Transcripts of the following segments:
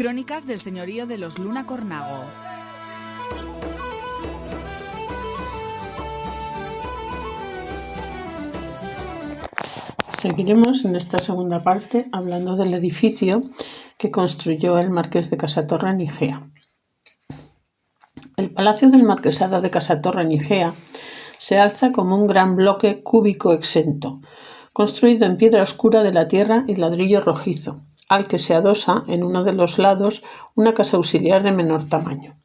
Crónicas del señorío de los Luna Cornago. Seguiremos en esta segunda parte hablando del edificio que construyó el marqués de Casatorra en Igea. El palacio del marquesado de Casatorra en Igea se alza como un gran bloque cúbico exento, construido en piedra oscura de la tierra y ladrillo rojizo, al que se adosa en uno de los lados una casa auxiliar de menor tamaño.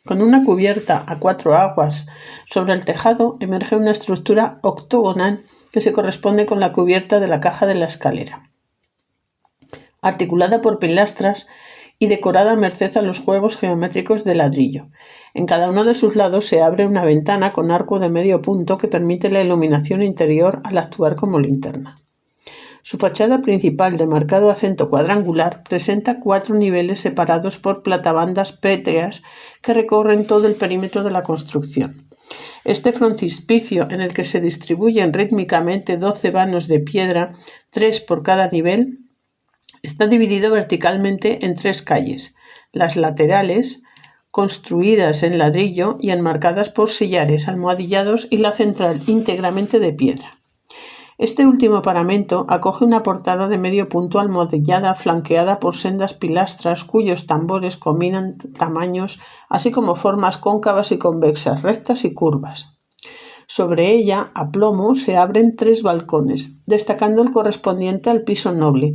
Con una cubierta a 4 aguas sobre el tejado emerge una estructura octogonal que se corresponde con la cubierta de la caja de la escalera, articulada por pilastras y decorada merced a los juegos geométricos de ladrillo. En cada uno de sus lados se abre una ventana con arco de medio punto que permite la iluminación interior al actuar como linterna. Su fachada principal, de marcado acento cuadrangular, presenta 4 niveles separados por platabandas pétreas que recorren todo el perímetro de la construcción. Este frontispicio, en el que se distribuyen rítmicamente 12 vanos de piedra, 3 por cada nivel, está dividido verticalmente en 3 calles, las laterales, construidas en ladrillo y enmarcadas por sillares almohadillados, y la central, íntegramente de piedra. Este último paramento acoge una portada de medio punto almohadillada flanqueada por sendas pilastras cuyos tambores combinan tamaños, así como formas cóncavas y convexas, rectas y curvas. Sobre ella, a plomo, se abren 3 balcones, destacando el correspondiente al piso noble,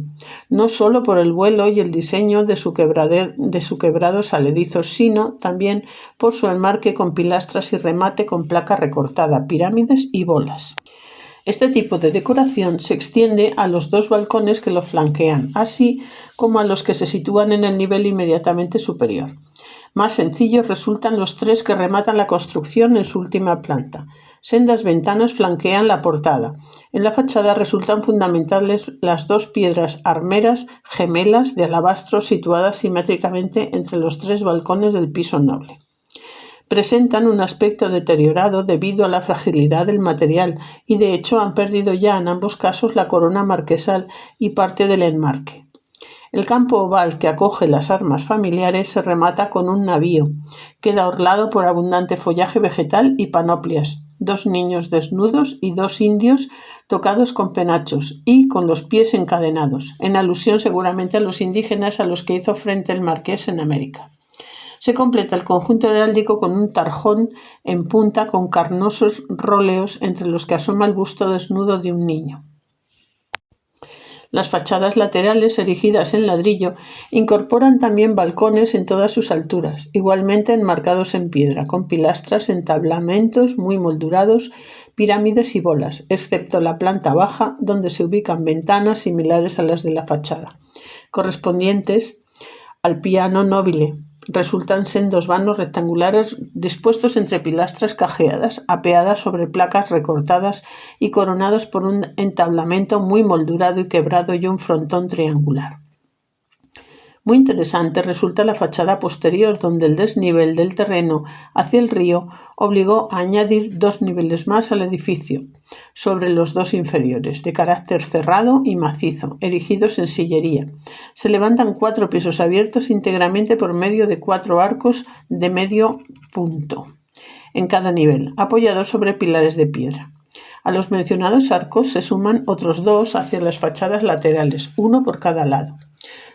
no solo por el vuelo y el diseño de su quebrado saledizo, sino también por su enmarque con pilastras y remate con placa recortada, pirámides y bolas. Este tipo de decoración se extiende a los 2 balcones que lo flanquean, así como a los que se sitúan en el nivel inmediatamente superior. Más sencillos resultan los 3 que rematan la construcción en su última planta. Sendas ventanas flanquean la portada. En la fachada resultan fundamentales las 2 piedras armeras gemelas de alabastro situadas simétricamente entre los 3 balcones del piso noble. Presentan un aspecto deteriorado debido a la fragilidad del material y de hecho han perdido ya en ambos casos la corona marquesal y parte del enmarque. El campo oval que acoge las armas familiares se remata con un navío. Queda orlado por abundante follaje vegetal y panoplias, 2 niños desnudos y 2 indios tocados con penachos y con los pies encadenados, en alusión seguramente a los indígenas a los que hizo frente el marqués en América. Se completa el conjunto heráldico con un tarjón en punta con carnosos róleos entre los que asoma el busto desnudo de un niño. Las fachadas laterales, erigidas en ladrillo, incorporan también balcones en todas sus alturas, igualmente enmarcados en piedra, con pilastras, entablamentos muy moldurados, pirámides y bolas, excepto la planta baja, donde se ubican ventanas similares a las de la fachada, correspondientes al piano nobile. Resultan sendos vanos rectangulares dispuestos entre pilastras cajeadas, apeadas sobre placas recortadas y coronados por un entablamento muy moldurado y quebrado y un frontón triangular. Muy interesante resulta la fachada posterior, donde el desnivel del terreno hacia el río obligó a añadir 2 niveles más al edificio, sobre los 2 inferiores, de carácter cerrado y macizo, erigidos en sillería. Se levantan 4 pisos abiertos íntegramente por medio de 4 arcos de medio punto en cada nivel, apoyados sobre pilares de piedra. A los mencionados arcos se suman otros 2 hacia las fachadas laterales, 1 por cada lado.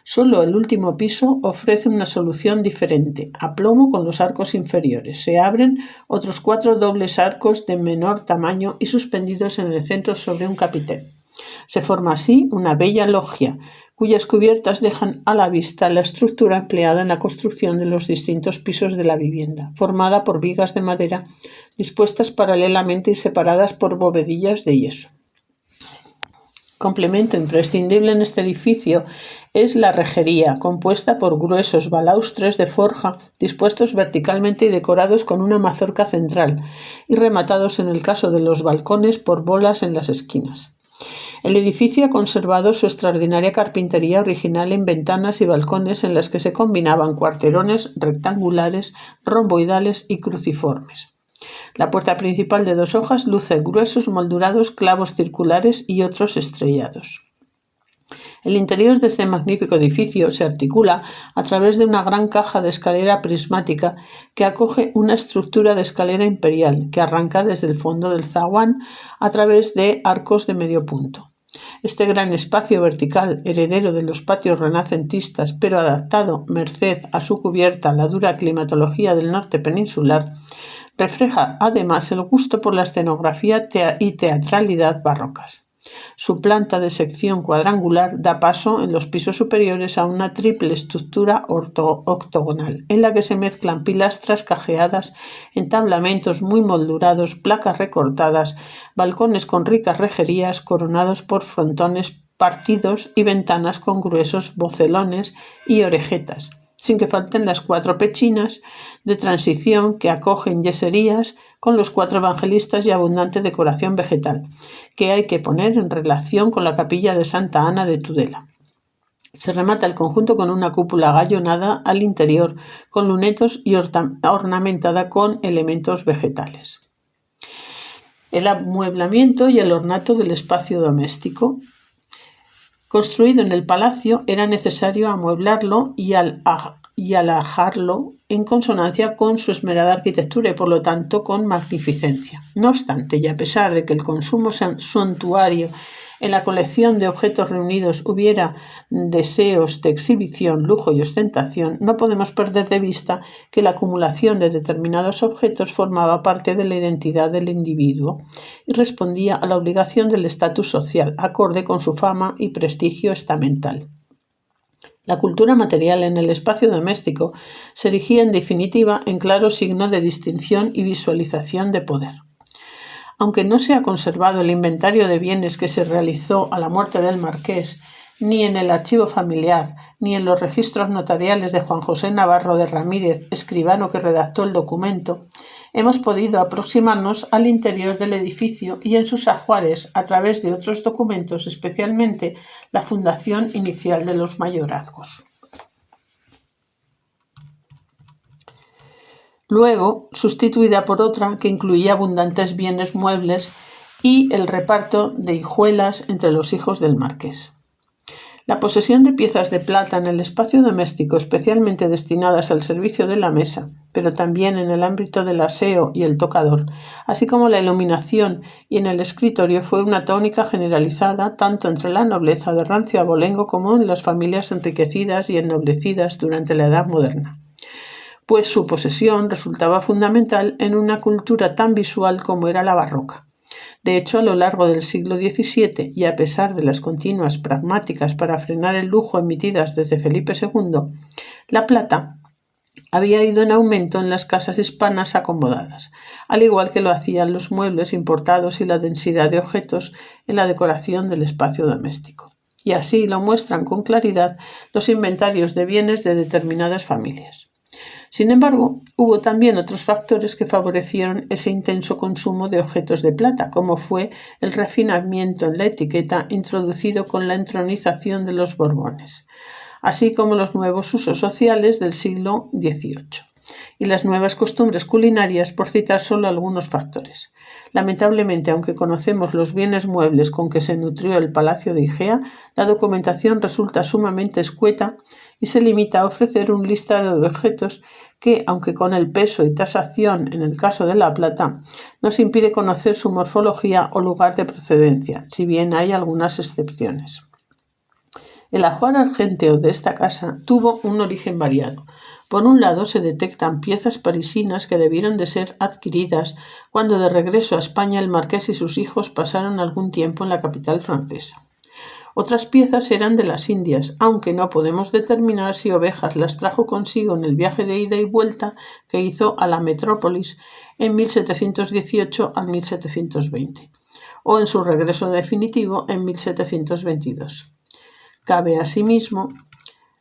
Solo el último piso ofrece una solución diferente, a plomo con los arcos inferiores. Se abren otros 4 dobles arcos de menor tamaño y suspendidos en el centro sobre un capitel. Se forma así una bella loggia, cuyas cubiertas dejan a la vista la estructura empleada en la construcción de los distintos pisos de la vivienda, formada por vigas de madera dispuestas paralelamente y separadas por bovedillas de yeso. Complemento imprescindible en este edificio es la rejería, compuesta por gruesos balaustres de forja dispuestos verticalmente y decorados con una mazorca central y rematados en el caso de los balcones por bolas en las esquinas. El edificio ha conservado su extraordinaria carpintería original en ventanas y balcones en las que se combinaban cuarterones rectangulares, romboidales y cruciformes. La puerta principal de 2 hojas luce gruesos moldurados clavos circulares y otros estrellados. El interior de este magnífico edificio se articula a través de una gran caja de escalera prismática que acoge una estructura de escalera imperial que arranca desde el fondo del zaguán a través de arcos de medio punto. Este gran espacio vertical, heredero de los patios renacentistas, pero adaptado, merced a su cubierta, la dura climatología del norte peninsular, refleja además el gusto por la escenografía y teatralidad barrocas. Su planta de sección cuadrangular da paso en los pisos superiores a una triple estructura octogonal, en la que se mezclan pilastras cajeadas, entablamentos muy moldurados, placas recortadas, balcones con ricas rejerías coronados por frontones partidos y ventanas con gruesos bocelones y orejetas, sin que falten las 4 pechinas de transición que acogen yeserías con los 4 evangelistas y abundante decoración vegetal, que hay que poner en relación con la capilla de Santa Ana de Tudela. Se remata el conjunto con una cúpula gallonada al interior, con lunetos y ornamentada con elementos vegetales. El amueblamiento y el ornato del espacio doméstico. Construido en el palacio, era necesario amueblarlo y alajarlo en consonancia con su esmerada arquitectura y por lo tanto con magnificencia. No obstante, y a pesar de que el consumo suntuario en la colección de objetos reunidos hubiera deseos de exhibición, lujo y ostentación, no podemos perder de vista que la acumulación de determinados objetos formaba parte de la identidad del individuo y respondía a la obligación del estatus social, acorde con su fama y prestigio estamental. La cultura material en el espacio doméstico se erigía en definitiva en claro signo de distinción y visualización de poder. Aunque no se ha conservado el inventario de bienes que se realizó a la muerte del marqués, ni en el archivo familiar, ni en los registros notariales de Juan José Navarro de Ramírez, escribano que redactó el documento, hemos podido aproximarnos al interior del edificio y en sus ajuares a través de otros documentos, especialmente la fundación inicial de los mayorazgos. Luego sustituida por otra que incluía abundantes bienes muebles y el reparto de hijuelas entre los hijos del marqués. La posesión de piezas de plata en el espacio doméstico, especialmente destinadas al servicio de la mesa, pero también en el ámbito del aseo y el tocador, así como la iluminación y en el escritorio, fue una tónica generalizada tanto entre la nobleza de rancio abolengo como en las familias enriquecidas y ennoblecidas durante la Edad Moderna, pues su posesión resultaba fundamental en una cultura tan visual como era la barroca. De hecho, a lo largo del siglo XVII, y a pesar de las continuas pragmáticas para frenar el lujo emitidas desde Felipe II, la plata había ido en aumento en las casas hispanas acomodadas, al igual que lo hacían los muebles importados y la densidad de objetos en la decoración del espacio doméstico. Y así lo muestran con claridad los inventarios de bienes de determinadas familias. Sin embargo, hubo también otros factores que favorecieron ese intenso consumo de objetos de plata, como fue el refinamiento en la etiqueta introducido con la entronización de los Borbones, así como los nuevos usos sociales del siglo XVIII y las nuevas costumbres culinarias, por citar solo algunos factores. Lamentablemente, aunque conocemos los bienes muebles con que se nutrió el Palacio de Igea, la documentación resulta sumamente escueta y se limita a ofrecer un listado de objetos que, aunque con el peso y tasación en el caso de la plata, nos impide conocer su morfología o lugar de procedencia, si bien hay algunas excepciones. El ajuar argenteo de esta casa tuvo un origen variado. Por un lado, se detectan piezas parisinas que debieron de ser adquiridas cuando de regreso a España el marqués y sus hijos pasaron algún tiempo en la capital francesa. Otras piezas eran de las Indias, aunque no podemos determinar si Ovejas las trajo consigo en el viaje de ida y vuelta que hizo a la metrópolis en 1718 al 1720, o en su regreso definitivo en 1722. Cabe asimismo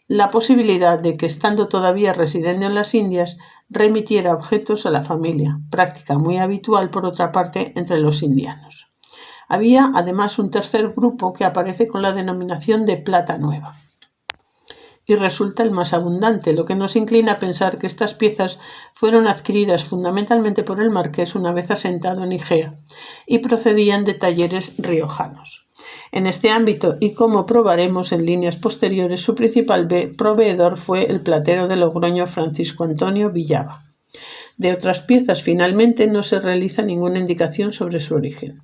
la posibilidad de que, estando todavía residiendo en las Indias, remitiera objetos a la familia, práctica muy habitual por otra parte entre los indianos. Había además un tercer grupo que aparece con la denominación de plata nueva, y resulta el más abundante, lo que nos inclina a pensar que estas piezas fueron adquiridas fundamentalmente por el marqués una vez asentado en Igea y procedían de talleres riojanos. En este ámbito, y como probaremos en líneas posteriores, su principal proveedor fue el platero de Logroño Francisco Antonio Villava. De otras piezas, finalmente, no se realiza ninguna indicación sobre su origen.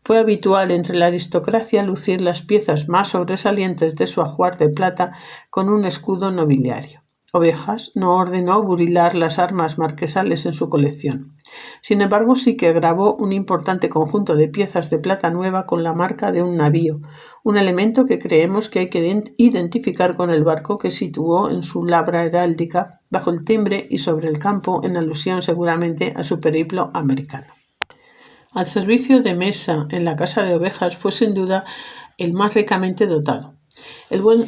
Fue habitual entre la aristocracia lucir las piezas más sobresalientes de su ajuar de plata con un escudo nobiliario. Ovejas no ordenó burilar las armas marquesales en su colección. Sin embargo, sí que grabó un importante conjunto de piezas de plata nueva con la marca de un navío, un elemento que creemos que hay que identificar con el barco que situó en su labra heráldica bajo el timbre y sobre el campo, en alusión seguramente a su periplo americano. Al servicio de mesa en la casa de Ovejas fue sin duda el más ricamente dotado.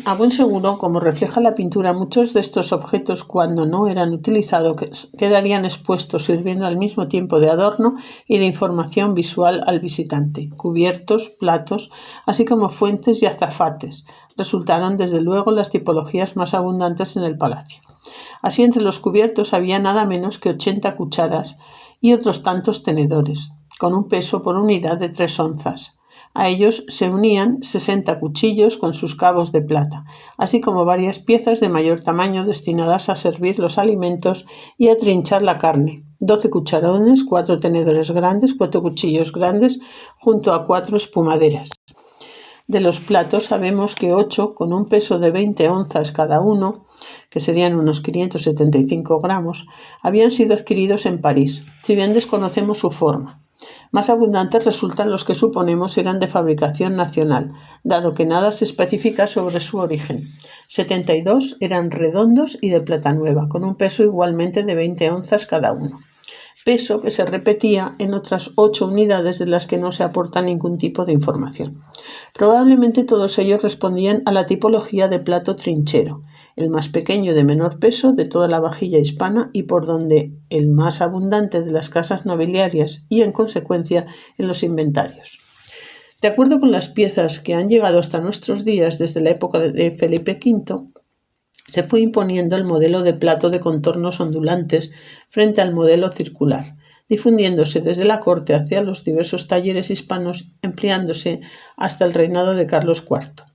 A buen seguro, como refleja la pintura, muchos de estos objetos, cuando no eran utilizados, quedarían expuestos, sirviendo al mismo tiempo de adorno y de información visual al visitante. Cubiertos, platos, así como fuentes y azafates, resultaron desde luego las tipologías más abundantes en el palacio. Así, entre los cubiertos había nada menos que 80 cucharas y otros tantos tenedores, con un peso por unidad de 3 onzas. A ellos se unían 60 cuchillos con sus cabos de plata, así como varias piezas de mayor tamaño destinadas a servir los alimentos y a trinchar la carne, 12 cucharones, 4 tenedores grandes, 4 cuchillos grandes, junto a 4 espumaderas. De los platos sabemos que 8, con un peso de 20 onzas cada uno, que serían unos 575 gramos, habían sido adquiridos en París, si bien desconocemos su forma. Más abundantes resultan los que suponemos eran de fabricación nacional, dado que nada se especifica sobre su origen. 72 eran redondos y de plata nueva, con un peso igualmente de 20 onzas cada uno. Peso que se repetía en otras 8 unidades de las que no se aporta ningún tipo de información. Probablemente todos ellos respondían a la tipología de plato trinchero, el más pequeño y de menor peso de toda la vajilla hispana y por donde el más abundante de las casas nobiliarias y, en consecuencia, en los inventarios. De acuerdo con las piezas que han llegado hasta nuestros días desde la época de Felipe V, se fue imponiendo el modelo de plato de contornos ondulantes frente al modelo circular, difundiéndose desde la corte hacia los diversos talleres hispanos, empleándose hasta el reinado de Carlos IV.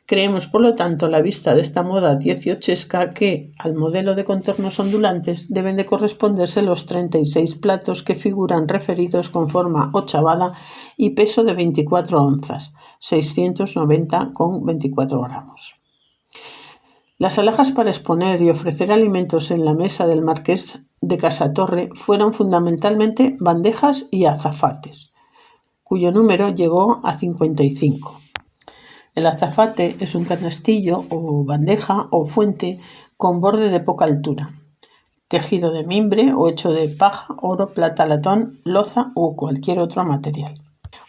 Creemos, por lo tanto, a la vista de esta moda dieciochesca que, al modelo de contornos ondulantes, deben de corresponderse los 36 platos que figuran referidos con forma ochavada y peso de 24 onzas, 690,24 gramos. Las alhajas para exponer y ofrecer alimentos en la mesa del marqués de Casatorre fueron fundamentalmente bandejas y azafates, cuyo número llegó a 55. El azafate es un canastillo o bandeja o fuente con borde de poca altura, tejido de mimbre o hecho de paja, oro, plata, latón, loza u cualquier otro material.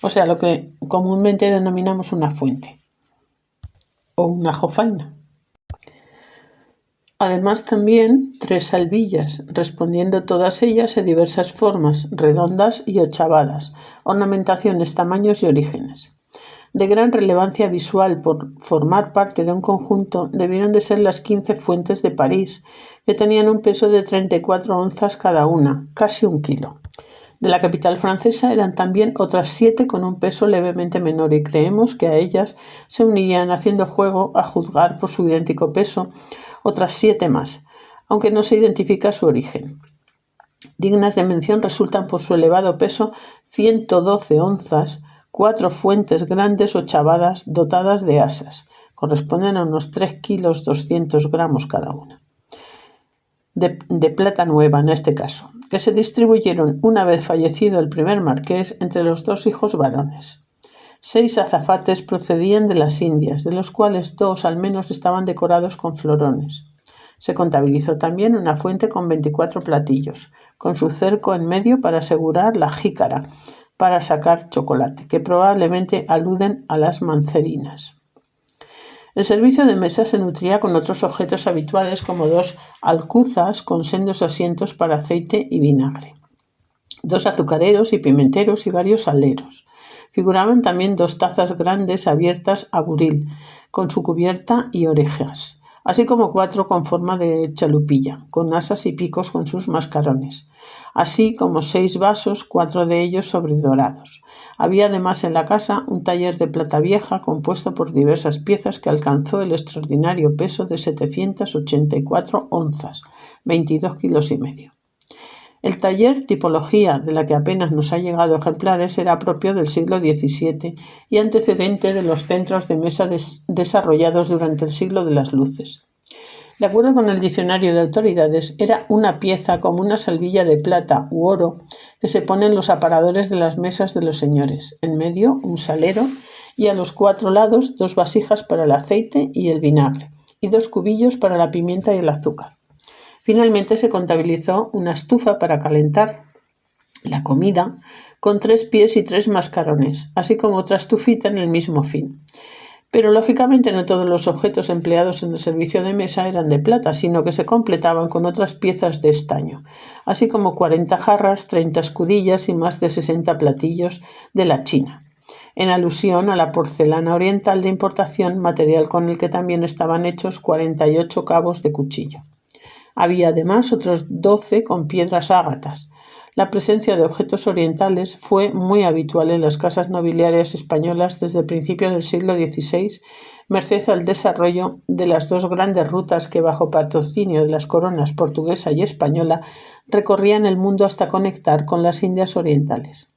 O sea, lo que comúnmente denominamos una fuente o una jofaina. Además también 3 salvillas, respondiendo todas ellas a diversas formas, redondas y ochavadas, ornamentaciones, tamaños y orígenes. De gran relevancia visual por formar parte de un conjunto debieron de ser las 15 fuentes de París, que tenían un peso de 34 onzas cada una, casi 1 kilo. De la capital francesa eran también otras 7 con un peso levemente menor y creemos que a ellas se unirían, haciendo juego, a juzgar por su idéntico peso, otras 7 más, aunque no se identifica su origen. Dignas de mención resultan por su elevado peso 112 onzas, 4 fuentes grandes ochavadas dotadas de asas, corresponden a unos 3 kilos 200 gramos cada una, de plata nueva en este caso, que se distribuyeron una vez fallecido el primer marqués entre los 2 hijos varones. 6 azafates procedían de las Indias, de los cuales 2 al menos estaban decorados con florones. Se contabilizó también una fuente con 24 platillos, con su cerco en medio para asegurar la jícara, para sacar chocolate, que probablemente aluden a las mancerinas. El servicio de mesa se nutría con otros objetos habituales como 2 alcuzas con sendos asientos para aceite y vinagre, 2 azucareros y pimenteros y varios aleros. Figuraban también 2 tazas grandes abiertas a buril, con su cubierta y orejas, así como 4 con forma de chalupilla, con asas y picos con sus mascarones, así como 6 vasos, 4 de ellos sobredorados. Había además en la casa un taller de plata vieja compuesto por diversas piezas que alcanzó el extraordinario peso de 784 onzas, 22 kilos y medio. El taller, tipología de la que apenas nos ha llegado ejemplares, era propio del siglo XVII y antecedente de los centros de mesa desarrollados durante el siglo de las luces. De acuerdo con el diccionario de autoridades, era una pieza como una salvilla de plata u oro que se pone en los aparadores de las mesas de los señores, en medio un salero y a los 4 lados 2 vasijas para el aceite y el vinagre y 2 cubillos para la pimienta y el azúcar. Finalmente se contabilizó una estufa para calentar la comida con 3 pies y 3 mascarones, así como otra estufita en el mismo fin. Pero lógicamente no todos los objetos empleados en el servicio de mesa eran de plata, sino que se completaban con otras piezas de estaño, así como 40 jarras, 30 escudillas y más de 60 platillos de la China, en alusión a la porcelana oriental de importación, material con el que también estaban hechos 48 cabos de cuchillo. Había además otros 12 con piedras ágatas. La presencia de objetos orientales fue muy habitual en las casas nobiliarias españolas desde el principio del siglo XVI, merced al desarrollo de las 2 grandes rutas que, bajo patrocinio de las coronas portuguesa y española, recorrían el mundo hasta conectar con las Indias orientales.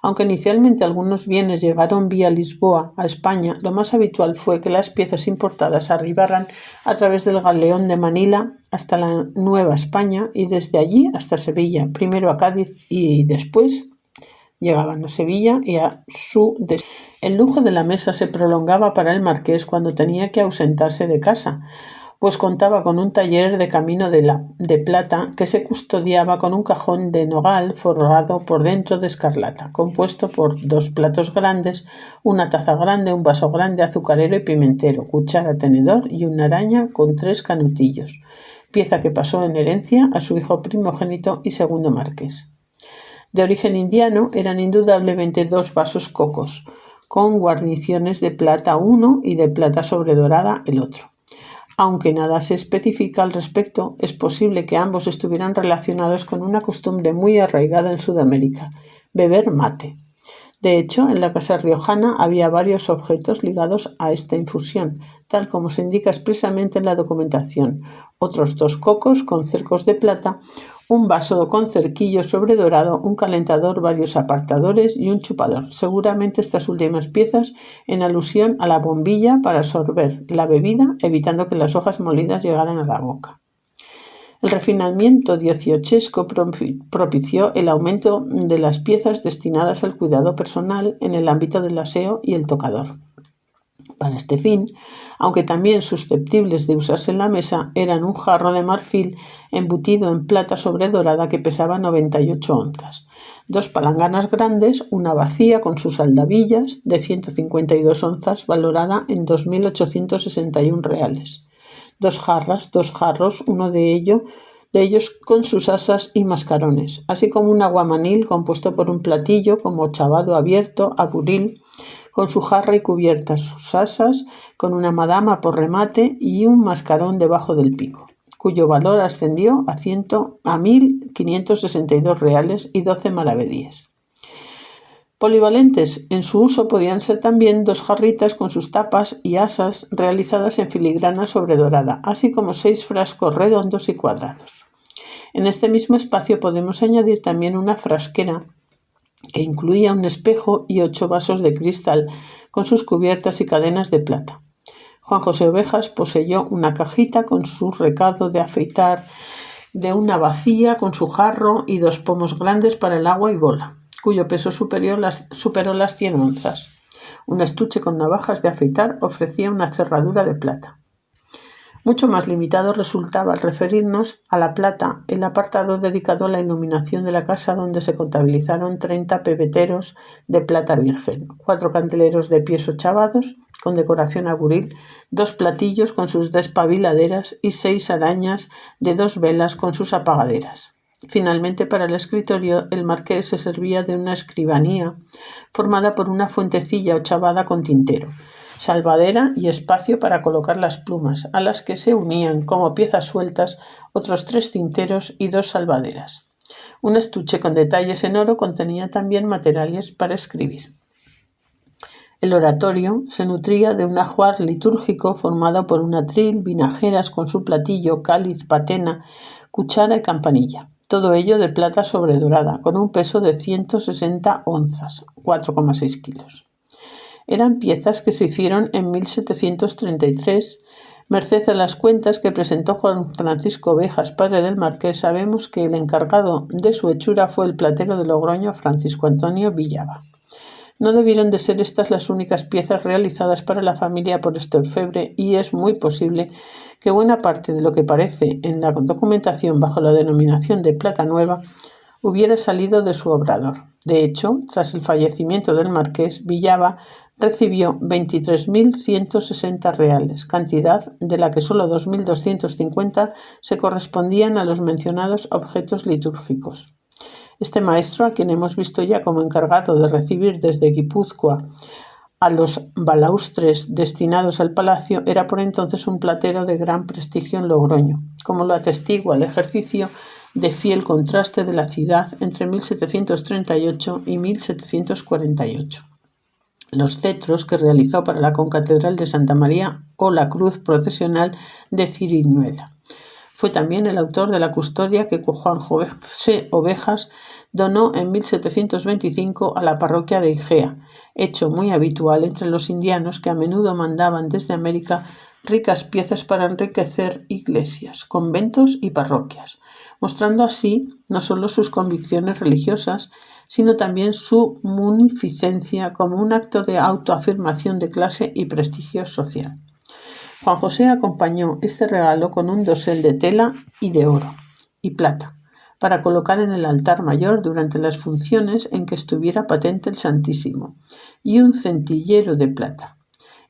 Aunque inicialmente algunos bienes llegaron vía Lisboa a España, lo más habitual fue que las piezas importadas arribaran a través del galeón de Manila hasta la Nueva España y desde allí hasta Sevilla, primero a Cádiz y después llegaban a Sevilla y a su destino. El lujo de la mesa se prolongaba para el marqués cuando tenía que ausentarse de casa, pues contaba con un taller de camino de plata que se custodiaba con un cajón de nogal forrado por dentro de escarlata, compuesto por 2 platos grandes, una taza grande, un vaso grande, azucarero y pimentero, cuchara, tenedor y una araña con 3 canutillos, pieza que pasó en herencia a su hijo primogénito y segundo marqués. De origen indiano, eran indudablemente 2 vasos cocos, con guarniciones de plata uno y de plata sobredorada el otro. Aunque nada se especifica al respecto, es posible que ambos estuvieran relacionados con una costumbre muy arraigada en Sudamérica, beber mate. De hecho, en la casa riojana había varios objetos ligados a esta infusión, tal como se indica expresamente en la documentación, otros 2 cocos con cercos de plata, un vaso con cerquillo sobredorado, un calentador, varios apartadores y un chupador, seguramente estas últimas piezas en alusión a la bombilla para sorber la bebida, evitando que las hojas molidas llegaran a la boca. El refinamiento dieciochesco propició el aumento de las piezas destinadas al cuidado personal en el ámbito del aseo y el tocador. Para este fin, aunque también susceptibles de usarse en la mesa, eran un jarro de marfil embutido en plata sobredorada que pesaba 98 onzas, 2 palanganas grandes, una bacía con sus aldavillas de 152 onzas valorada en 2.861 reales, 2 jarras, 2 jarros, uno de ellos con sus asas y mascarones, así como un aguamanil compuesto por un platillo como chavado abierto a buril, con su jarra y cubiertas, sus asas, con una madama por remate y un mascarón debajo del pico, cuyo valor ascendió a 1.562 reales y 12 maravedíes. Polivalentes en su uso podían ser también 2 jarritas con sus tapas y asas realizadas en filigrana sobredorada, así como 6 frascos redondos y cuadrados. En este mismo espacio podemos añadir también una frasquera que incluía un espejo y 8 vasos de cristal con sus cubiertas y cadenas de plata. Juan José Ovejas poseyó una cajita con su recado de afeitar, de una bacía con su jarro y 2 pomos grandes para el agua y bola, cuyo peso superó las 100 onzas. Un estuche con navajas de afeitar ofrecía una cerradura de plata. Mucho más limitado resultaba, al referirnos a la plata, el apartado dedicado a la iluminación de la casa, donde se contabilizaron 30 pebeteros de plata virgen, 4 candeleros de pies ochavados con decoración a buril, 2 platillos con sus despabiladeras y 6 arañas de 2 velas con sus apagaderas. Finalmente, para el escritorio, el marqués se servía de una escribanía formada por una fuentecilla ochavada con tintero, salvadera y espacio para colocar las plumas, a las que se unían como piezas sueltas otros 3 tinteros y 2 salvaderas. Un estuche con detalles en oro contenía también materiales para escribir. El oratorio se nutría de un ajuar litúrgico formado por un atril, vinajeras con su platillo, cáliz, patena, cuchara y campanilla. Todo ello de plata sobredorada, con un peso de 160 onzas, 4,6 kilos. Eran piezas que se hicieron en 1733. Merced a las cuentas que presentó Juan Francisco Ovejas, padre del marqués, sabemos que el encargado de su hechura fue el platero de Logroño, Francisco Antonio Villava. No debieron de ser estas las únicas piezas realizadas para la familia por este orfebre, y es muy posible que buena parte de lo que aparece en la documentación bajo la denominación de plata nueva hubiera salido de su obrador. De hecho, tras el fallecimiento del marqués, Villava recibió 23.160 reales, cantidad de la que solo 2.250 se correspondían a los mencionados objetos litúrgicos. Este maestro, a quien hemos visto ya como encargado de recibir desde Guipúzcoa a los balaustres destinados al palacio, era por entonces un platero de gran prestigio en Logroño, como lo atestigua el ejercicio de fiel contraste de la ciudad entre 1738 y 1748. Los cetros que realizó para la concatedral de Santa María o la cruz procesional de Ciriñuela. Fue también el autor de la custodia que Juan José Ovejas donó en 1725 a la parroquia de Igea, hecho muy habitual entre los indianos que a menudo mandaban desde América ricas piezas para enriquecer iglesias, conventos y parroquias, mostrando así no solo sus convicciones religiosas, sino también su munificencia como un acto de autoafirmación de clase y prestigio social. Juan José acompañó este regalo con un dosel de tela y de oro y plata, para colocar en el altar mayor durante las funciones en que estuviera patente el Santísimo, y un centillero de plata.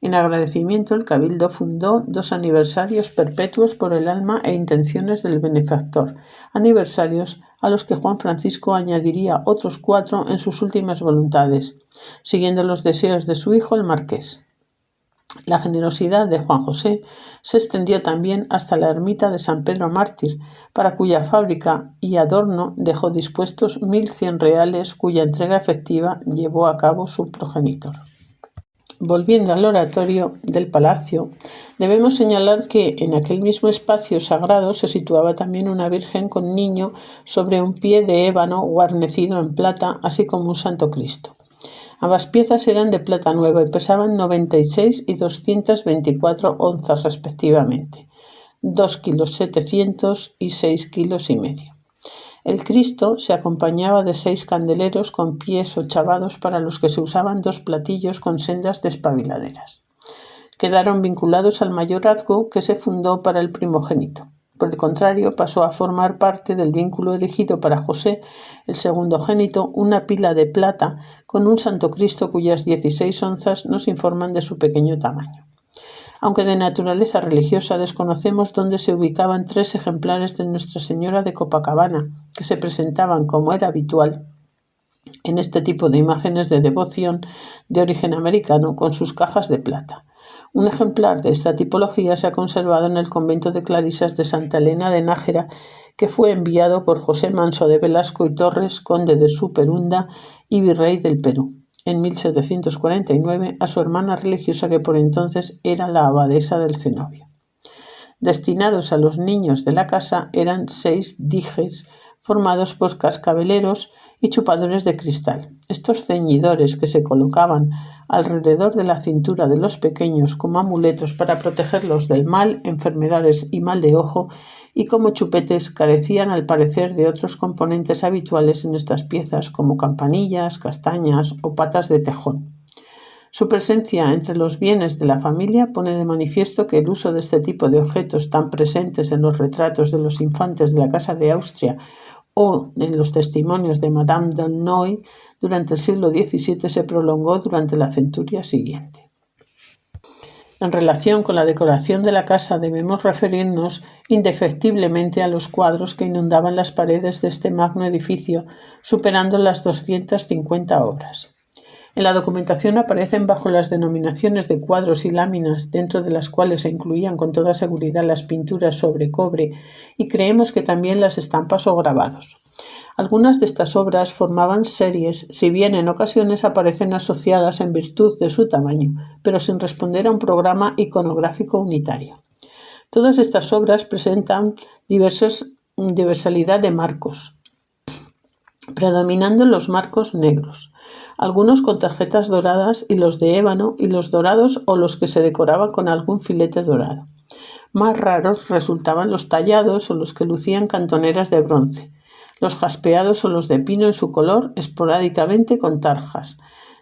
En agradecimiento, el Cabildo fundó 2 aniversarios perpetuos por el alma e intenciones del benefactor, aniversarios a los que Juan Francisco añadiría otros 4 en sus últimas voluntades, siguiendo los deseos de su hijo el marqués. La generosidad de Juan José se extendió también hasta la ermita de San Pedro Mártir, para cuya fábrica y adorno dejó dispuestos 1.100 reales, cuya entrega efectiva llevó a cabo su progenitor. Volviendo al oratorio del palacio, debemos señalar que en aquel mismo espacio sagrado se situaba también una Virgen con niño sobre un pie de ébano guarnecido en plata, así como un Santo Cristo. Ambas piezas eran de plata nueva y pesaban 96 y 224 onzas respectivamente, 2,7 kilos y 6,5 kilos. El Cristo se acompañaba de 6 candeleros con pies ochavados para los que se usaban 2 platillos con sendas despabiladeras. Quedaron vinculados al mayorazgo que se fundó para el primogénito. Por el contrario, pasó a formar parte del vínculo elegido para José, el segundogénito, una pila de plata con un Santo Cristo cuyas 16 onzas nos informan de su pequeño tamaño. Aunque de naturaleza religiosa, desconocemos dónde se ubicaban 3 ejemplares de Nuestra Señora de Copacabana, que se presentaban, como era habitual, en este tipo de imágenes de devoción de origen americano, con sus cajas de plata. Un ejemplar de esta tipología se ha conservado en el convento de Clarisas de Santa Elena de Nájera, que fue enviado por José Manso de Velasco y Torres, conde de Superunda y virrey del Perú, en 1749, a su hermana religiosa, que por entonces era la abadesa del cenobio. Destinados a los niños de la casa eran 6 dijes formados por cascabeleros y chupadores de cristal. Estos ceñidores, que se colocaban alrededor de la cintura de los pequeños como amuletos para protegerlos del mal, enfermedades y mal de ojo, y como chupetes, carecían al parecer de otros componentes habituales en estas piezas, como campanillas, castañas o patas de tejón. Su presencia entre los bienes de la familia pone de manifiesto que el uso de este tipo de objetos, tan presentes en los retratos de los infantes de la Casa de Austria o en los testimonios de Madame d'Aulnoy durante el siglo XVII, se prolongó durante la centuria siguiente. En relación con la decoración de la casa, debemos referirnos indefectiblemente a los cuadros que inundaban las paredes de este magno edificio, superando las 250 obras. En la documentación aparecen bajo las denominaciones de cuadros y láminas, dentro de las cuales se incluían con toda seguridad las pinturas sobre cobre y creemos que también las estampas o grabados. Algunas de estas obras formaban series, si bien en ocasiones aparecen asociadas en virtud de su tamaño, pero sin responder a un programa iconográfico unitario. Todas estas obras presentan diversalidad de marcos, predominando los marcos negros, algunos con tarjetas doradas y los de ébano y los dorados o los que se decoraban con algún filete dorado. Más raros resultaban los tallados o los que lucían cantoneras de bronce, los jaspeados o los de pino en su color, esporádicamente con tarjas.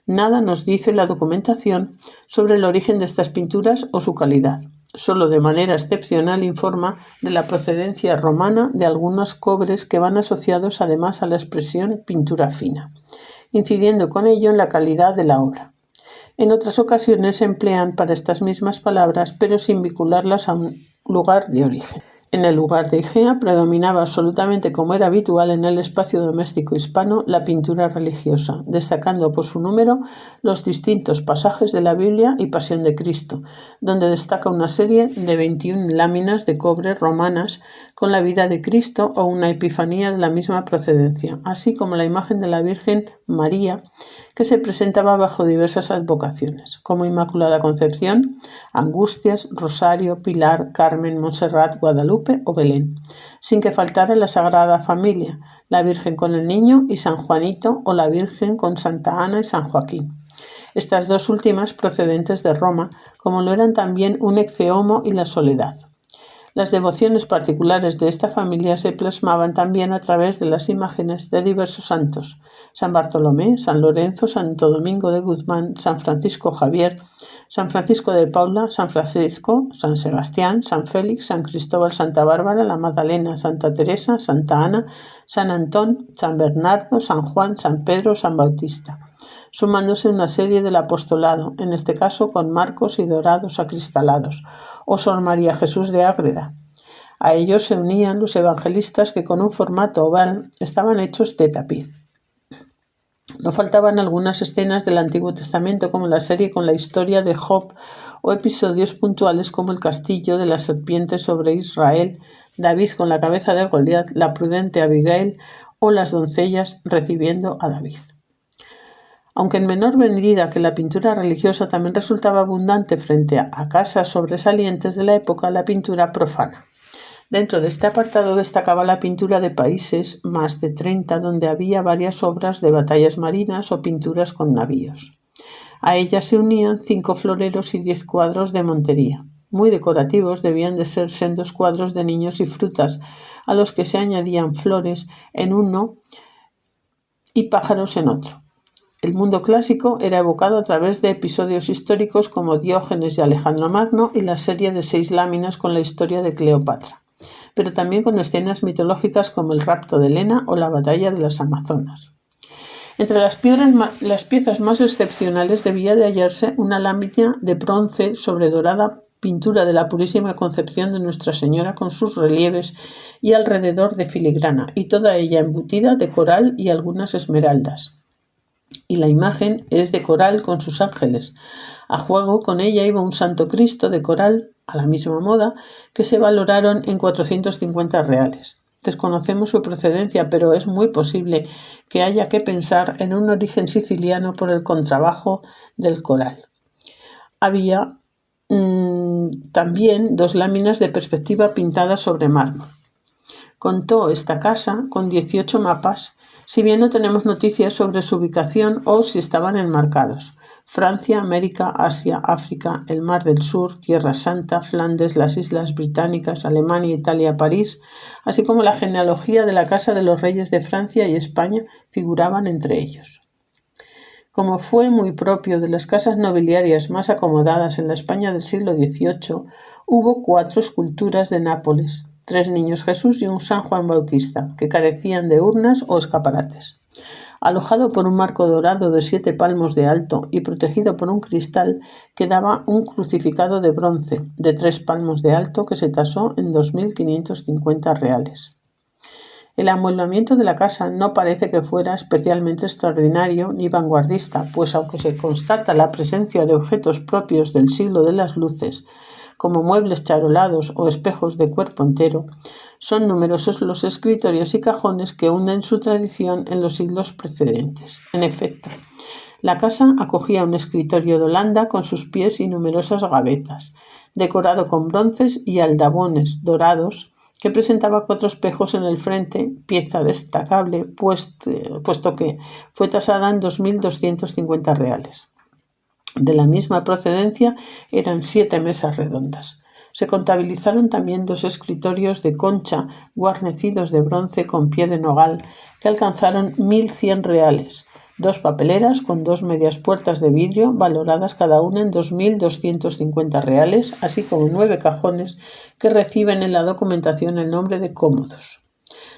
Nada nos dice la documentación sobre el origen de estas pinturas o su calidad. Solo de manera excepcional informa de la procedencia romana de algunos cobres que van asociados además a la expresión pintura fina, incidiendo con ello en la calidad de la obra. En otras ocasiones se emplean para estas mismas palabras, pero sin vincularlas a un lugar de origen. En el lugar de Igea predominaba absolutamente, como era habitual en el espacio doméstico hispano, la pintura religiosa, destacando por su número los distintos pasajes de la Biblia y Pasión de Cristo, donde destaca una serie de 21 láminas de cobre romanas con la vida de Cristo o una epifanía de la misma procedencia, así como la imagen de la Virgen María, que se presentaba bajo diversas advocaciones, como Inmaculada Concepción, Angustias, Rosario, Pilar, Carmen, Montserrat, Guadalupe o Belén, sin que faltara la Sagrada Familia, la Virgen con el Niño y San Juanito o la Virgen con Santa Ana y San Joaquín. Estas dos últimas procedentes de Roma, como lo eran también un Ecce-Homo y la Soledad. Las devociones particulares de esta familia se plasmaban también a través de las imágenes de diversos santos: San Bartolomé, San Lorenzo, Santo Domingo de Guzmán, San Francisco Javier, San Francisco de Paula, San Francisco, San Sebastián, San Félix, San Cristóbal, Santa Bárbara, la Magdalena, Santa Teresa, Santa Ana, San Antón, San Bernardo, San Juan, San Pedro, San Bautista, sumándose una serie del apostolado, en este caso con marcos y dorados acristalados, o Sor María Jesús de Ágreda. A ellos se unían los evangelistas que con un formato oval estaban hechos de tapiz. No faltaban algunas escenas del Antiguo Testamento, como la serie con la historia de Job, o episodios puntuales como el castillo de la serpiente sobre Israel, David con la cabeza de Goliat, la prudente Abigail o las doncellas recibiendo a David. Aunque en menor medida que la pintura religiosa también resultaba abundante frente a casas sobresalientes de la época, la pintura profana. Dentro de este apartado destacaba la pintura de países, más de 30, donde había varias obras de batallas marinas o pinturas con navíos. A ellas se unían 5 floreros y 10 cuadros de montería. Muy decorativos debían de ser sendos cuadros de niños y frutas, a los que se añadían flores en uno y pájaros en otro. El mundo clásico era evocado a través de episodios históricos como Diógenes y Alejandro Magno y la serie de 6 láminas con la historia de Cleopatra, pero también con escenas mitológicas como el rapto de Helena o la batalla de las Amazonas. Entre las piezas más excepcionales debía de hallarse una lámina de bronce sobre dorada, pintura de la Purísima Concepción de Nuestra Señora con sus relieves y alrededor de filigrana, y toda ella embutida de coral y algunas esmeraldas. Y la imagen es de coral con sus ángeles. A juego con ella iba un Santo Cristo de coral, a la misma moda, que se valoraron en 450 reales. Desconocemos su procedencia, pero es muy posible que haya que pensar en un origen siciliano por el contrabajo del coral. Había también 2 láminas de perspectiva pintadas sobre mármol. Contó esta casa con 18 mapas, si bien no tenemos noticias sobre su ubicación o si estaban enmarcados: Francia, América, Asia, África, el Mar del Sur, Tierra Santa, Flandes, las Islas Británicas, Alemania, Italia, París, así como la genealogía de la Casa de los Reyes de Francia y España figuraban entre ellos. Como fue muy propio de las casas nobiliarias más acomodadas en la España del siglo XVIII, hubo 4 esculturas de Nápoles, 3 niños Jesús y un San Juan Bautista, que carecían de urnas o escaparates. Alojado por un marco dorado de 7 palmos de alto y protegido por un cristal, quedaba un crucificado de bronce de 3 palmos de alto que se tasó en 2.550 reales. El amueblamiento de la casa no parece que fuera especialmente extraordinario ni vanguardista, pues aunque se constata la presencia de objetos propios del siglo de las luces, como muebles charolados o espejos de cuerpo entero, son numerosos los escritorios y cajones que hunden su tradición en los siglos precedentes. En efecto, la casa acogía un escritorio de Holanda con sus pies y numerosas gavetas, decorado con bronces y aldabones dorados, que presentaba 4 espejos en el frente, pieza destacable, puesto que fue tasada en 2.250 reales. De la misma procedencia eran 7 mesas redondas. Se contabilizaron también 2 escritorios de concha guarnecidos de bronce con pie de nogal que alcanzaron 1.100 reales, 2 papeleras con 2 medias puertas de vidrio valoradas cada una en 2.250 reales, así como 9 cajones que reciben en la documentación el nombre de cómodos.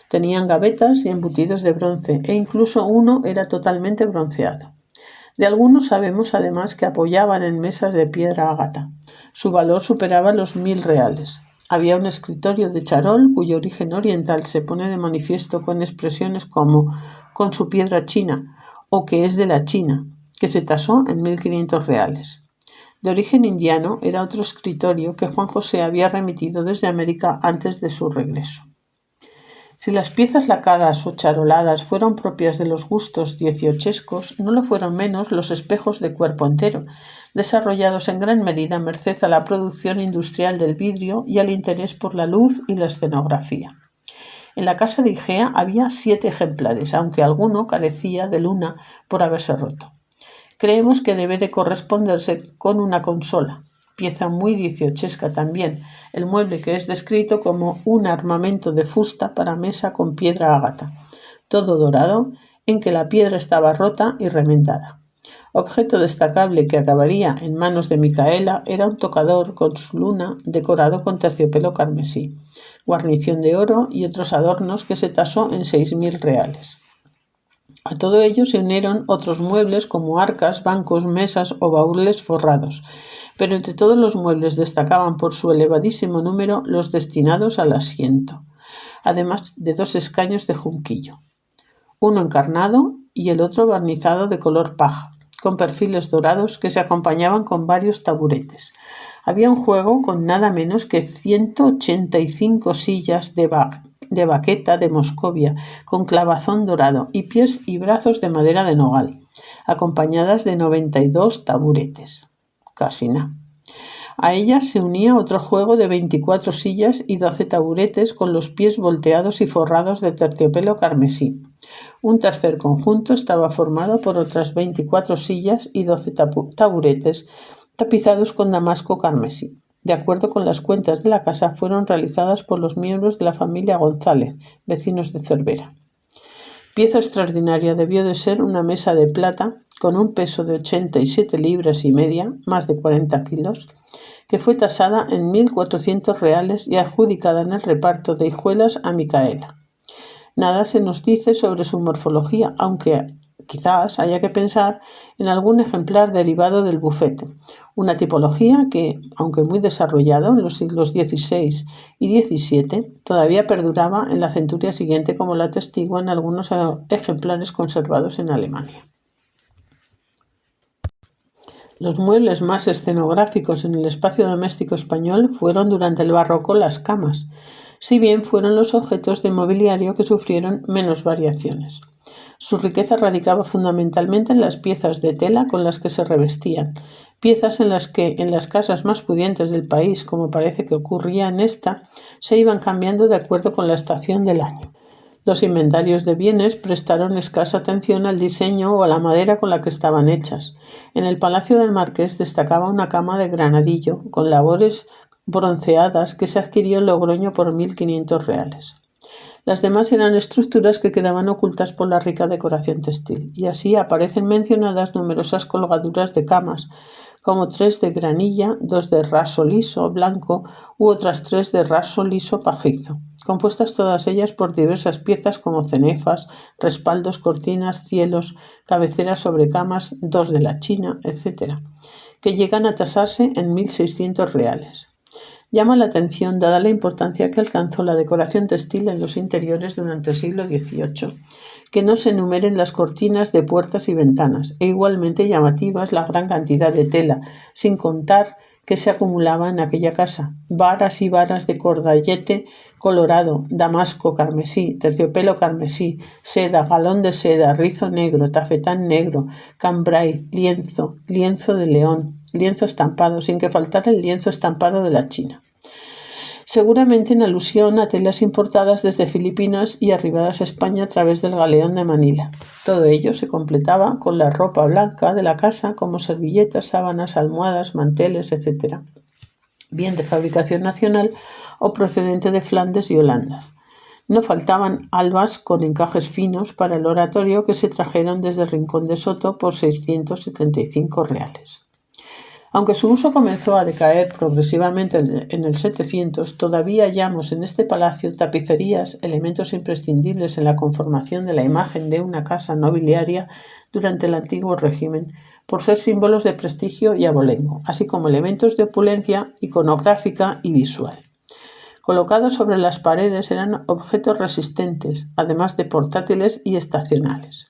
Tenían gavetas y embutidos de bronce e incluso uno era totalmente bronceado. De algunos sabemos además que apoyaban en mesas de piedra ágata. Su valor superaba los 1.000 reales. Había un escritorio de charol cuyo origen oriental se pone de manifiesto con expresiones como «con su piedra china» o «que es de la China», que se tasó en 1.500 reales. De origen indiano era otro escritorio que Juan José había remitido desde América antes de su regreso. Si las piezas lacadas o charoladas fueron propias de los gustos dieciochescos, no lo fueron menos los espejos de cuerpo entero, desarrollados en gran medida merced a la producción industrial del vidrio y al interés por la luz y la escenografía. En la casa de Igea había 7 ejemplares, aunque alguno carecía de luna por haberse roto. Creemos que debe de corresponderse con una consola, pieza muy dieciochesca también, el mueble que es descrito como un armamento de fusta para mesa con piedra ágata, todo dorado, en que la piedra estaba rota y remendada. Objeto destacable que acabaría en manos de Micaela era un tocador con su luna decorado con terciopelo carmesí, guarnición de oro y otros adornos que se tasó en 6.000 reales. A todo ello se unieron otros muebles como arcas, bancos, mesas o baúles forrados, pero entre todos los muebles destacaban por su elevadísimo número los destinados al asiento, además de 2 escaños de junquillo, uno encarnado y el otro barnizado de color paja, con perfiles dorados que se acompañaban con varios taburetes. Había un juego con nada menos que 185 sillas de baqueta de Moscovia, con clavazón dorado y pies y brazos de madera de nogal, acompañadas de 92 taburetes. Casi nada. A ellas se unía otro juego de 24 sillas y 12 taburetes con los pies volteados y forrados de terciopelo carmesí. Un tercer conjunto estaba formado por otras 24 sillas y 12 taburetes tapizados con damasco carmesí. De acuerdo con las cuentas de la casa, fueron realizadas por los miembros de la familia González, vecinos de Cervera. Pieza extraordinaria debió de ser una mesa de plata con un peso de 87 libras y media, más de 40 kilos, que fue tasada en 1.400 reales y adjudicada en el reparto de hijuelas a Micaela. Nada se nos dice sobre su morfología, aunque quizás haya que pensar en algún ejemplar derivado del bufete, una tipología que, aunque muy desarrollado en los siglos XVI y XVII, todavía perduraba en la centuria siguiente, como la atestiguan algunos ejemplares conservados en Alemania. Los muebles más escenográficos en el espacio doméstico español fueron durante el barroco las camas, si bien fueron los objetos de mobiliario que sufrieron menos variaciones. Su riqueza radicaba fundamentalmente en las piezas de tela con las que se revestían, piezas en las que en las casas más pudientes del país, como parece que ocurría en esta, se iban cambiando de acuerdo con la estación del año. Los inventarios de bienes prestaron escasa atención al diseño o a la madera con la que estaban hechas. En el Palacio del Marqués destacaba una cama de granadillo con labores bronceadas que se adquirió en Logroño por 1.500 reales. Las demás eran estructuras que quedaban ocultas por la rica decoración textil, y así aparecen mencionadas numerosas colgaduras de camas, como 3 de granilla, 2 de raso liso blanco u otras 3 de raso liso pajizo, compuestas todas ellas por diversas piezas como cenefas, respaldos, cortinas, cielos, cabeceras sobre camas, 2 de la China, etc., que llegan a tasarse en 1.600 reales. Llama la atención dada la importancia que alcanzó la decoración textil en los interiores durante el siglo XVIII, que no se enumeren las cortinas de puertas y ventanas, e igualmente llamativas la gran cantidad de tela, sin contar que se acumulaba en aquella casa, varas y varas de cordallete colorado, damasco carmesí, terciopelo carmesí, seda, galón de seda, rizo negro, tafetán negro, cambray, lienzo de león, lienzo estampado, sin que faltara el lienzo estampado de la China. Seguramente en alusión a telas importadas desde Filipinas y arribadas a España a través del galeón de Manila. Todo ello se completaba con la ropa blanca de la casa, como servilletas, sábanas, almohadas, manteles, etc., bien de fabricación nacional o procedente de Flandes y Holanda. No faltaban albas con encajes finos para el oratorio que se trajeron desde el Rincón de Soto por 675 reales. Aunque su uso comenzó a decaer progresivamente en el 700, todavía hallamos en este palacio tapicerías, elementos imprescindibles en la conformación de la imagen de una casa nobiliaria durante el antiguo régimen, por ser símbolos de prestigio y abolengo, así como elementos de opulencia iconográfica y visual. Colocados sobre las paredes eran objetos resistentes, además de portátiles y estacionales.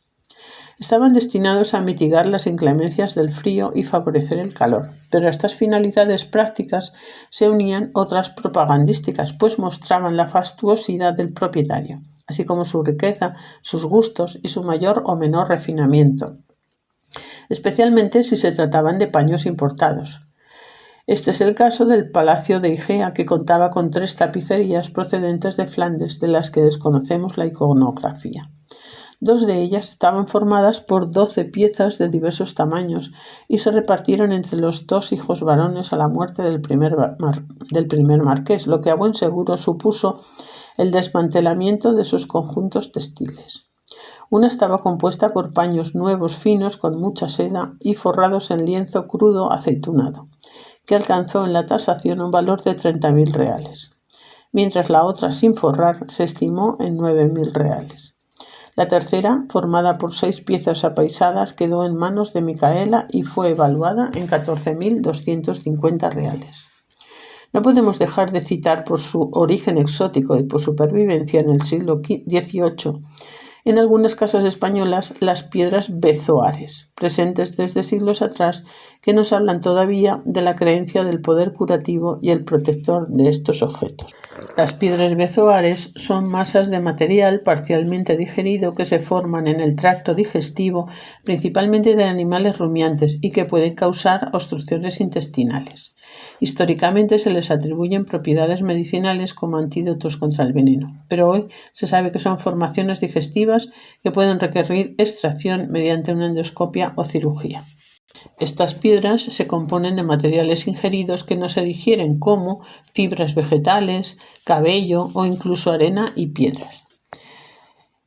Estaban destinados a mitigar las inclemencias del frío y favorecer el calor, pero a estas finalidades prácticas se unían otras propagandísticas, pues mostraban la fastuosidad del propietario, así como su riqueza, sus gustos y su mayor o menor refinamiento, especialmente si se trataban de paños importados. Este es el caso del Palacio de Igea, que contaba con 3 tapicerías procedentes de Flandes, de las que desconocemos la iconografía. 2 de ellas estaban formadas por 12 piezas de diversos tamaños y se repartieron entre los 2 hijos varones a la muerte del primer marqués, lo que a buen seguro supuso el desmantelamiento de sus conjuntos textiles. Una estaba compuesta por paños nuevos finos con mucha seda y forrados en lienzo crudo aceitunado, que alcanzó en la tasación un valor de 30.000 reales, mientras la otra sin forrar se estimó en 9.000 reales. La tercera, formada por 6 piezas apaisadas, quedó en manos de Micaela y fue evaluada en 14.250 reales. No podemos dejar de citar por su origen exótico y por su pervivencia en el siglo XVIII, en algunas casas españolas, las piedras bezoares, presentes desde siglos atrás, que nos hablan todavía de la creencia del poder curativo y el protector de estos objetos. Las piedras bezoares son masas de material parcialmente digerido que se forman en el tracto digestivo, principalmente de animales rumiantes, y que pueden causar obstrucciones intestinales. Históricamente se les atribuyen propiedades medicinales como antídotos contra el veneno, pero hoy se sabe que son formaciones digestivas que pueden requerir extracción mediante una endoscopia o cirugía. Estas piedras se componen de materiales ingeridos que no se digieren, como fibras vegetales, cabello o incluso arena y piedras.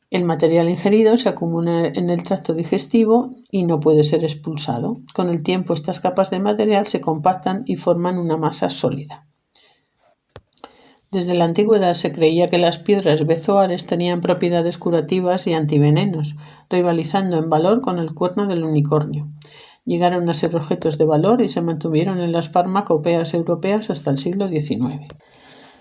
El material ingerido se acumula en el tracto digestivo y no puede ser expulsado. Con el tiempo, estas capas de material se compactan y forman una masa sólida. Desde la antigüedad se creía que las piedras bezoares tenían propiedades curativas y antivenenos, rivalizando en valor con el cuerno del unicornio. Llegaron a ser objetos de valor y se mantuvieron en las farmacopeas europeas hasta el siglo XIX.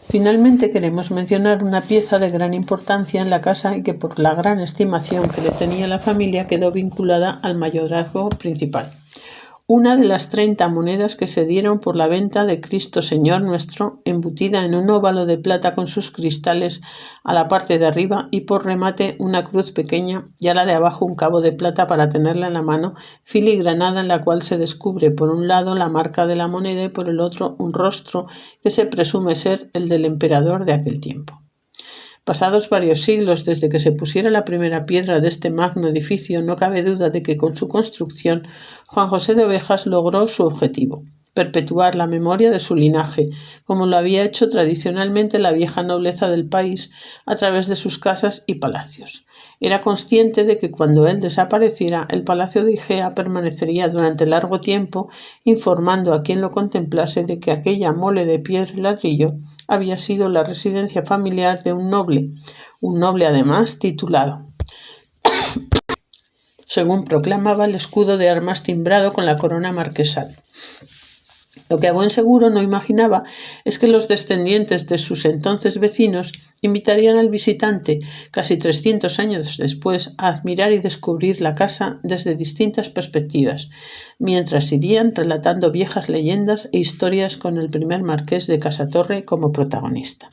Finalmente queremos mencionar una pieza de gran importancia en la casa y que por la gran estimación que le tenía la familia quedó vinculada al mayorazgo principal. Una de las 30 monedas que se dieron por la venta de Cristo Señor nuestro, embutida en un óvalo de plata con sus cristales a la parte de arriba y por remate una cruz pequeña y a la de abajo un cabo de plata para tenerla en la mano, filigranada, en la cual se descubre por un lado la marca de la moneda y por el otro un rostro que se presume ser el del emperador de aquel tiempo. Pasados varios siglos desde que se pusiera la primera piedra de este magno edificio, no cabe duda de que con su construcción Juan José de Ovejas logró su objetivo: perpetuar la memoria de su linaje, como lo había hecho tradicionalmente la vieja nobleza del país a través de sus casas y palacios. Era consciente de que cuando él desapareciera, el Palacio de Igea permanecería durante largo tiempo, informando a quien lo contemplase de que aquella mole de piedra y ladrillo había sido la residencia familiar de un noble además titulado, según proclamaba el escudo de armas timbrado con la corona marquesal. Lo que a buen seguro no imaginaba es que los descendientes de sus entonces vecinos invitarían al visitante, casi 300 años después, a admirar y descubrir la casa desde distintas perspectivas, mientras irían relatando viejas leyendas e historias con el primer marqués de Casatorre como protagonista.